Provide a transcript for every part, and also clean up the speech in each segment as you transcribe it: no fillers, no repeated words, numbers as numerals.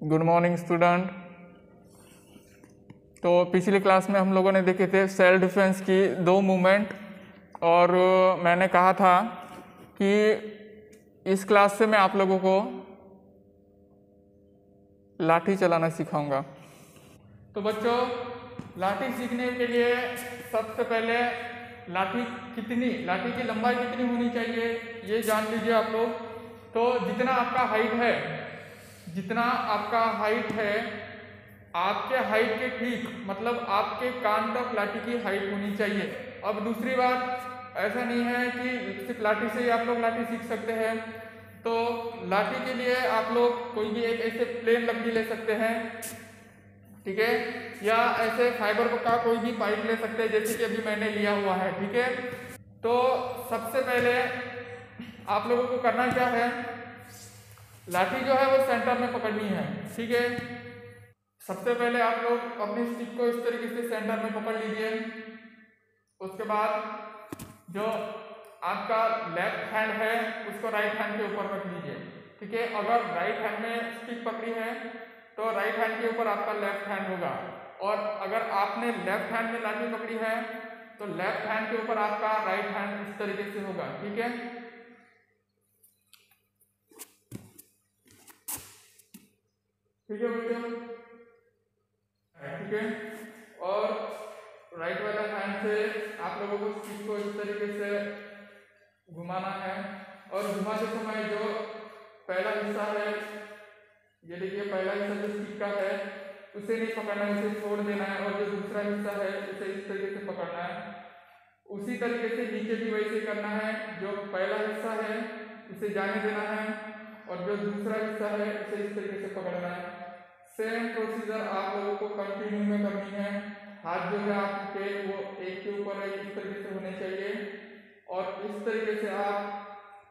Good morning student. तो पिछली class में हम लोगों ने देखे थे सेल्फ डिफेंस की दो मूवमेंट, और मैंने कहा था कि इस क्लास से मैं आप लोगों को लाठी चलाना सिखाऊंगा। तो बच्चों, लाठी सीखने के लिए सबसे पहले लाठी की लंबाई कितनी होनी चाहिए ये जान लीजिए आप लोग। तो जितना आपका हाइट है आपके हाइट के ठीक मतलब आपके कान तक लाठी की हाइट होनी चाहिए। अब दूसरी बात, ऐसा नहीं है कि सिर्फ लाठी से ही आप लोग लाठी सीख सकते हैं। तो लाठी के लिए आप लोग कोई भी एक ऐसे प्लेन लकड़ी ले सकते हैं, ठीक है, या ऐसे फाइबर का कोई भी पाइप ले सकते हैं जैसे कि अभी मैंने लिया हुआ है, ठीक है। तो सबसे पहले आप लोगों को करना क्या है, लाठी जो है वो सेंटर में पकड़नी है, ठीक है। सबसे पहले आप लोग अपनी स्टिक को इस तरीके से सेंटर में पकड़ लीजिए। उसके बाद जो आपका लेफ्ट हैंड है उसको राइट हैंड के ऊपर रख लीजिए, ठीक है। अगर राइट हैंड में स्टिक पकड़ी है तो राइट हैंड के ऊपर आपका लेफ्ट हैंड होगा, और अगर आपने लेफ्ट हैंड में लाठी पकड़ी है तो लेफ्ट हैंड के ऊपर आपका राइट हैंड इस तरीके से होगा, ठीक है। ठीक है बच्चों, ठीक है। और राइट वाला हैंड से आप लोगों को स्टिक को इस तरीके से घुमाना है, और घुमाते समय जो पहला हिस्सा है, ये देखिए पहला हिस्सा जो स्टिक का है उसे नहीं पकड़ना है, उसे छोड़ देना है, और जो दूसरा हिस्सा है उसे इस तरीके से पकड़ना है। उसी तरीके से नीचे भी वैसे करना है, जो पहला हिस्सा है उसे जाने देना है, और जो दूसरा हिस्सा है उसे इस तरीके से पकड़ना है। सेम प्रोसीजर आप लोगों को कंटिन्यू में करनी है। हाथ जो है आपके वो एक के ऊपर एक इस तरीके से होने चाहिए, और इस तरीके से आप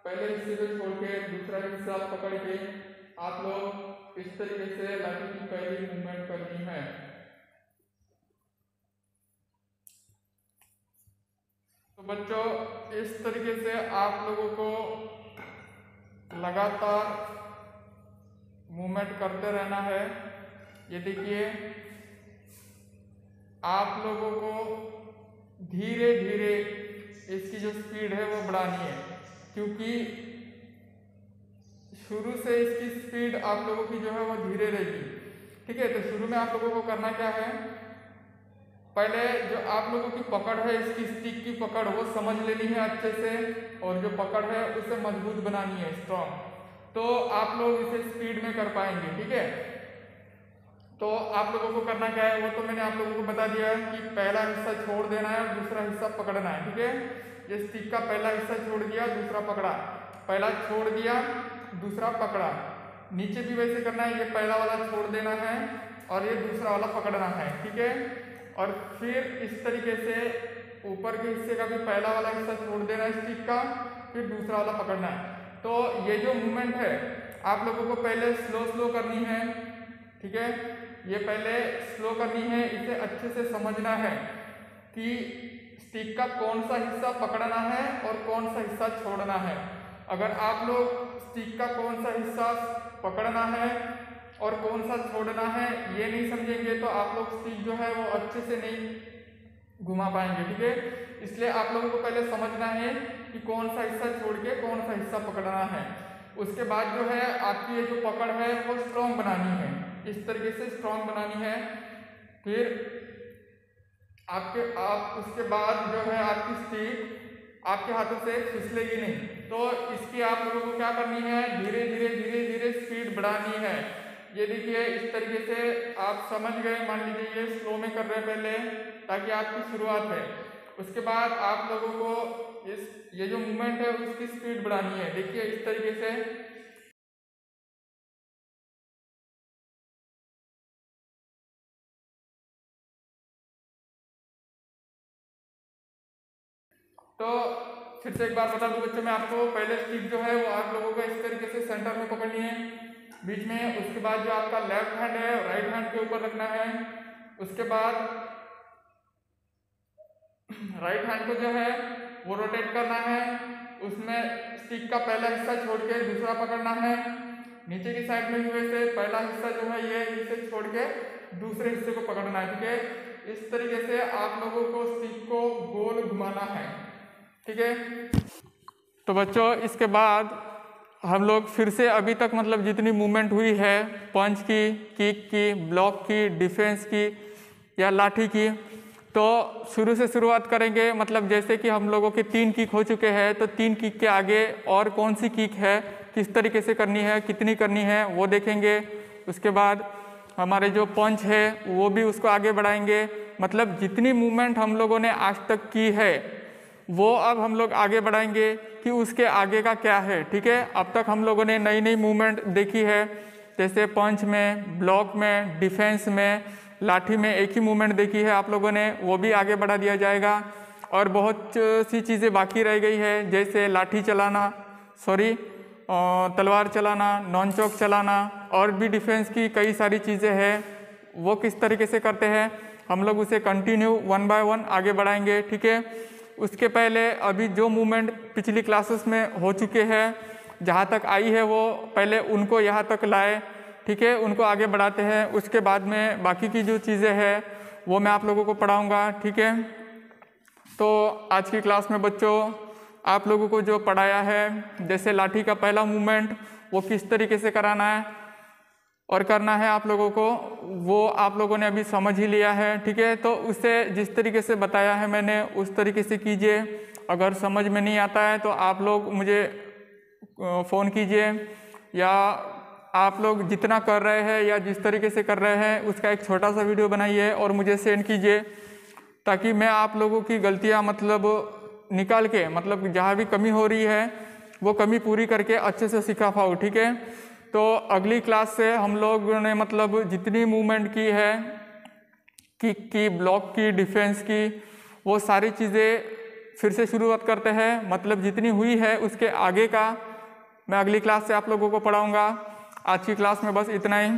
पहले हिस्से को छोड़ के दूसरा हिस्सा पकड़ के आप लोग इस तरीके से लाठी की पहली मूवमेंट करनी है। तो बच्चों, इस तरीके से आप लोगों को लगातार मूवमेंट करते रहना है। ये देखिए आप लोगों को धीरे धीरे इसकी जो स्पीड है वो बढ़ानी है, क्योंकि शुरू से इसकी स्पीड आप लोगों की जो है वो धीरे रहेगी, ठीक है। तो शुरू में आप लोगों को करना क्या है, पहले जो आप लोगों की पकड़ है, इसकी स्टिक की पकड़ वो समझ लेनी है अच्छे से, और जो पकड़ है उसे मजबूत बनानी है, स्ट्रॉन्ग, तो आप लोग इसे स्पीड में कर पाएंगे, ठीक है। तो आप लोगों को करना क्या है वो तो मैंने आप लोगों को बता दिया है कि पहला हिस्सा छोड़ देना है और दूसरा हिस्सा पकड़ना है, ठीक है। ये स्टिक का पहला हिस्सा छोड़ दिया, दूसरा पकड़ा, पहला छोड़ दिया, दूसरा पकड़ा। नीचे भी वैसे करना है, ये पहला वाला छोड़ देना है और ये दूसरा वाला पकड़ना है, ठीक है। और फिर इस तरीके से ऊपर के हिस्से का भी पहला वाला हिस्सा छोड़ देना है स्टिक का, फिर दूसरा वाला पकड़ना है। तो ये जो मूवमेंट है आप लोगों को पहले स्लो करनी है, ठीक है। ये पहले स्लो करनी है, इसे अच्छे से समझना है कि स्टिक का कौन सा हिस्सा पकड़ना है और कौन सा हिस्सा छोड़ना है। अगर आप लोग स्टिक का कौन सा हिस्सा पकड़ना है और कौन सा छोड़ना है ये नहीं समझेंगे तो आप लोग स्टिक जो है वो अच्छे से नहीं घुमा पाएंगे, ठीक है। इसलिए आप लोगों को पहले समझना है कि कौन सा हिस्सा छोड़ के कौन सा हिस्सा पकड़ना है। उसके बाद जो है आपकी ये जो पकड़ है वो स्ट्रॉन्ग बनानी है, इस तरीके से स्ट्रॉन्ग बनानी है। फिर आप उसके बाद जो है आपकी स्टिक आपके हाथों से फिसलेगी नहीं, तो इसकी आप लोगों को क्या करनी है, धीरे धीरे स्पीड बढ़ानी है। ये देखिए इस तरीके से आप समझ गए, मान लीजिए ये स्लो में कर रहे हैं पहले ताकि आपकी शुरुआत है। उसके बाद आप लोगों को ये जो मूवमेंट है उसकी स्पीड बढ़ानी है। देखिए इस तरीके से तो फिर से एक बार बता दूं बच्चों मैं आपको, पहले स्टिक जो है वो आप लोगों को इस तरीके से सेंटर में पकड़नी है बीच में। उसके बाद जो आपका लेफ्ट हैंड है राइट हैंड के ऊपर रखना है। उसके बाद राइट हैंड को जो है वो रोटेट करना है, उसमें स्टिक का पहला हिस्सा छोड़ के दूसरा पकड़ना है, नीचे की साइड में भी वैसे पहला हिस्सा जो है ये इसे छोड़ के दूसरे हिस्से को पकड़ना है, ठीक है। इस तरीके से आप लोगों को स्टिक को गोल घुमाना है, ठीक है। तो बच्चों इसके बाद हम लोग फिर से अभी तक मतलब जितनी मूवमेंट हुई है, पंच की, किक की, ब्लॉक की, डिफेंस की या लाठी की, तो शुरू से शुरुआत करेंगे। मतलब जैसे कि हम लोगों के 3 किक हो चुके हैं, तो 3 किक के आगे और कौन सी किक है, किस तरीके से करनी है, कितनी करनी है, वो देखेंगे। उसके बाद हमारे जो पंच है वो भी उसको आगे बढ़ाएंगे। मतलब जितनी मूवमेंट हम लोगों ने आज तक की है वो अब हम लोग आगे बढ़ाएंगे कि उसके आगे का क्या है, ठीक है। अब तक हम लोगों ने नई नई मूवमेंट देखी है, जैसे पंच में, ब्लॉक में, डिफेंस में, लाठी में एक ही मूवमेंट देखी है आप लोगों ने, वो भी आगे बढ़ा दिया जाएगा। और बहुत सी चीज़ें बाकी रह गई है, जैसे लाठी चलाना, तलवार चलाना, नॉन चौक चलाना, और भी डिफेंस की कई सारी चीज़ें हैं, वो किस तरीके से करते हैं हम लोग उसे कंटिन्यू 1 बाय 1 आगे बढ़ाएंगे, ठीक है। उसके पहले अभी जो मूवमेंट पिछली क्लासेस में हो चुके हैं, जहाँ तक आई है वो पहले उनको यहाँ तक लाए, ठीक है, उनको आगे बढ़ाते हैं। उसके बाद में बाकी की जो चीज़ें हैं वो मैं आप लोगों को पढ़ाऊँगा, ठीक है। तो आज की क्लास में बच्चों आप लोगों को जो पढ़ाया है, जैसे लाठी का पहला मूवमेंट वो किस तरीके से कराना है और करना है आप लोगों को, वो आप लोगों ने अभी समझ ही लिया है, ठीक है। तो उसे जिस तरीके से बताया है मैंने उस तरीके से कीजिए। अगर समझ में नहीं आता है तो आप लोग मुझे फ़ोन कीजिए, या आप लोग जितना कर रहे हैं या जिस तरीके से कर रहे हैं उसका एक छोटा सा वीडियो बनाइए और मुझे सेंड कीजिए, ताकि मैं आप लोगों की गलतियाँ मतलब निकाल के, मतलब जहाँ भी कमी हो रही है वो कमी पूरी करके अच्छे से सिखा पाऊँ, ठीक है। तो अगली क्लास से हम लोगों ने मतलब जितनी मूवमेंट की है, किक की, ब्लॉक की, डिफेंस की, वो सारी चीज़ें फिर से शुरुआत करते हैं। मतलब जितनी हुई है उसके आगे का मैं अगली क्लास से आप लोगों को पढ़ाऊँगा। आज की क्लास में बस इतना ही।